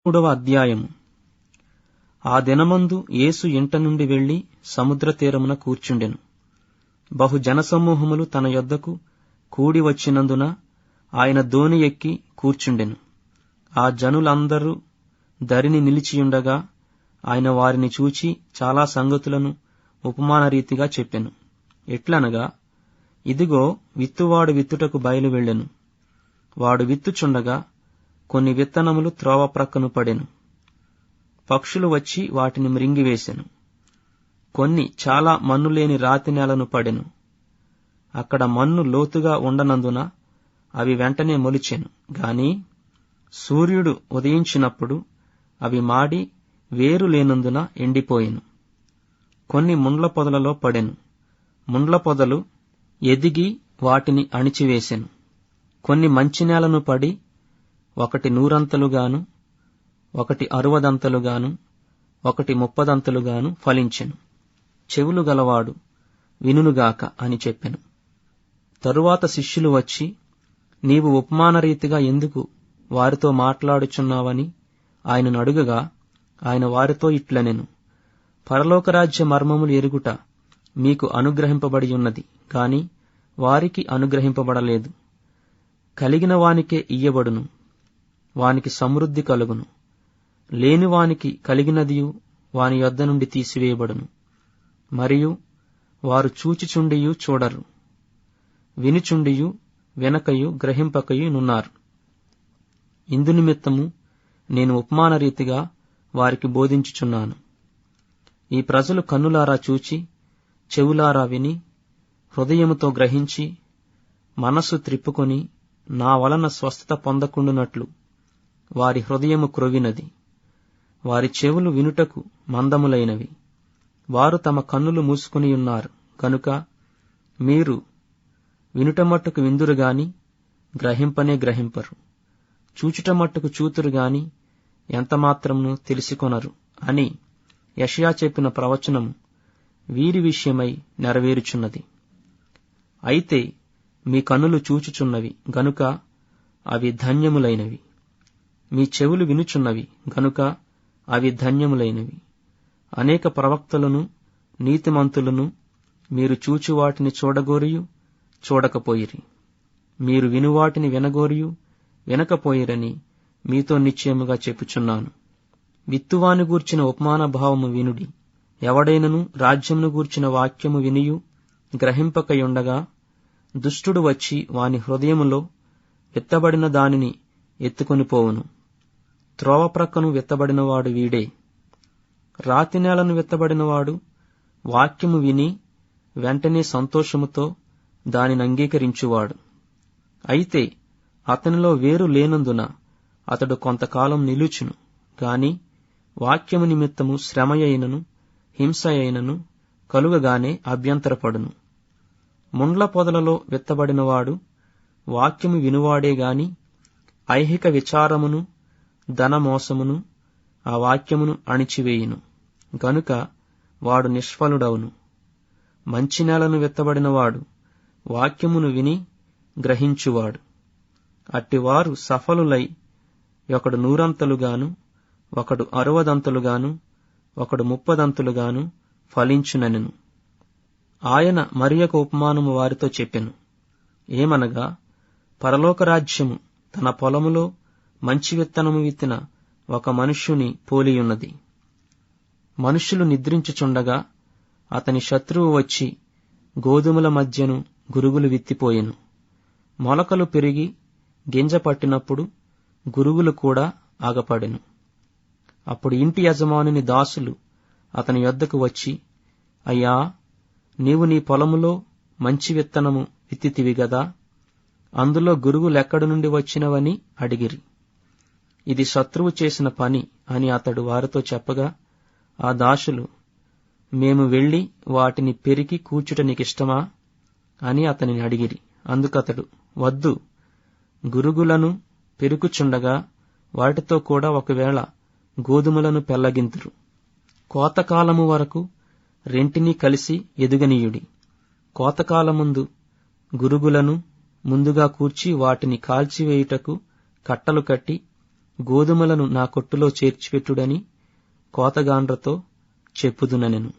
3వ అధ్యాయము. ఆ దినమందు యేసు ఇంట నుండి వెళ్లి సముద్ర తీరమున కూర్చుండెను. బహు జనసమూహములు తన యొద్దకు కూడి వచ్చినందున ఆయన దోణి ఎక్కి కూర్చుండెను. ఆ జనులందరూ దరిని నిలిచియుండగా ఆయన వారిని చూచి చాలా సంగతులను ఉపమాన రీతిగా చెప్పెను. ఎట్లనగా, ఇదిగో విత్తువాడు విత్తుటకు బయలు వెళ్ళెను. వాడు విత్తుచుండగా కొన్ని విత్తనములు త్రోవ ప్రక్కను పడెను. పక్షులు వచ్చి వాటిని మ్రింగివేసెను. కొన్ని చాలా మన్నులేని రాతి నేలను పడెను. అక్కడ మన్ను లోతుగా ఉండనందున అవి వెంటనే మొలిచెను. గాని సూర్యుడు ఉదయించినప్పుడు అవి మాడి వేరు లేనందున ఎండిపోయెను. కొన్ని ముండ్ల పొదలలో పడెను. ముండ్ల పొదలు ఎదిగి వాటిని అణిచివేసెను. కొన్ని మంచి నేలను పడి ఒకటి 100 ఒకటి 60 ఒకటి 30 ఫలించెను. చెవులు గలవాడు వినుగాక అని చెప్పెను. తరువాత శిష్యులు వచ్చి, నీవు ఉపమాన రీతిగా ఎందుకు వారితో మాట్లాడుచున్నావని ఆయనను అడుగగా, ఆయన వారితో ఇట్లనెను, పరలోకరాజ్య మర్మములు ఎరుగుట మీకు అనుగ్రహింపబడి ఉన్నది, కాని వారికి అనుగ్రహింపబడలేదు. కలిగిన వానికే ఇయ్యబడును, వానికి సమృద్ధి కలుగును. లేనివానికి కలిగినదియు వాని యొద్ద నుండి తీసివేయబడును. మరియు వారు చూచుచుండియు చూడరు, వినుచుండియు వినకయు గ్రహింపకయు నున్నారు. ఇందునిమిత్తము నేను ఉపమాన రీతిగా వారికి బోధించుచున్నాను. ఈ ప్రజలు కన్నులారా చూచి, చెవులారా విని, హృదయముతో గ్రహించి, మనస్సు త్రిప్పుకొని నా వలన స్వస్థత పొందకుండునట్లు వారి హృదయము క్రొవ్వినది. వారి చెవులు వినుటకు మందములైనవి. వారు తమ కన్నులు మూసుకునియున్నారు కనుక మీరు వినుట మట్టుకు విందురుగాని గ్రహింపనే గ్రహింపరు, చూచుట మట్టుకు చూతురుగాని ఎంతమాత్రమును తెలిసికొనరు అని యెషయా చెప్పిన ప్రవచనము వీరి విషయమై నెరవేరుచున్నది. అయితే మీ కన్నులు చూచుచున్నవి గనుక అవి ధన్యములైనవి. మీ చెవులు వినుచున్నవి గనుక అవి ధన్యములైనవి. అనేక ప్రవక్తలను నీతిమంతులను మీరు చూచువాటిని చూడగోరియు చూడకపోయిరి, మీరు వినువాటిని వినగోరియు వినకపోయిరని మీతో నిశ్చయముగా చెప్పుచున్నాను. విత్తువాని గూర్చిన ఉపమాన భావము వినుడి. ఎవడైనను రాజ్యమును గూర్చిన వాక్యము వినియు గ్రహింపకయుండగా దుష్టుడు వచ్చి వాని హృదయములో విత్తబడిన దానిని ఎత్తుకొని పోవును. త్రోవ ప్రక్కను విత్తబడినవాడు వీడే. రాతి నేలను విత్తబడినవాడు వాక్యము విని వెంటనే సంతోషముతో దానిని అంగీకరించువాడు. అయితే అతనిలో వేరు లేనందున అతడు కొంతకాలం నిలుచును, గాని వాక్యము నిమిత్తము శ్రమయైనను హింస అయినను కలుగగానే అభ్యంతరపడును. ముండ్ల పొదలలో విత్తబడినవాడు వాక్యము వినువాడే గాని ఐహిక విచారమును ధనమోసమును ఆ వాక్యమును అణిచివేయును గనుక వాడు నిష్ఫలుడవును. మంచి నేలను విత్తబడినవాడు వాక్యమును విని గ్రహించువాడు. అట్టివారు సఫలులై ఒకడు 100 ఒకడు 60 ఒకడు 30 ఫలించునెను. ఆయన మరి ఒక ఉపమానము వారితో చెప్పెను. ఏమనగా, పరలోకరాజ్యము తన పొలములో మంచి విత్తనము విత్తిన ఒక మనుష్యుని పోలియున్నది. మనుష్యులు నిద్రించుచుండగా అతని శత్రువు వచ్చి గోధుమల మధ్యను గురుగులు విత్తిపోయెను. మొలకలు పెరిగి గింజ పట్టినప్పుడు గురుగులు కూడా ఆగపడెను. అప్పుడు ఇంటి యజమానుని దాసులు అతని యొద్దకు వచ్చి, అయ్యా, నీవు నీ పొలములో మంచి విత్తనము విత్తితివి గదా, అందులో గురుగులెక్కడి నుండి వచ్చినవని అడిగిరి. ఇది శత్రువు చేసిన పని అని అతడు వారితో చెప్పగా, ఆ దాసులు, మేము వెళ్లి వాటిని పెరికి కూర్చుట నీకిష్టమా అని అతనిని అడిగిరి. అందుకతడు, వద్దు, గురుగులను పెరుకుచుండగా వాటితో కూడా ఒకవేళ గోధుమలను పెళ్లగింతురు. కోతకాలము వరకు రెంటినీ కలిసి ఎదుగనీయుడి. కోతకాలముందు గురుగులను ముందుగా కూర్చి వాటిని కాల్చివేయుటకు కట్టలు కట్టి గోధుమలను నా కొట్టులో చేర్చిపెట్టుడని కోతగాండ్రతో చెప్పుదుననెను.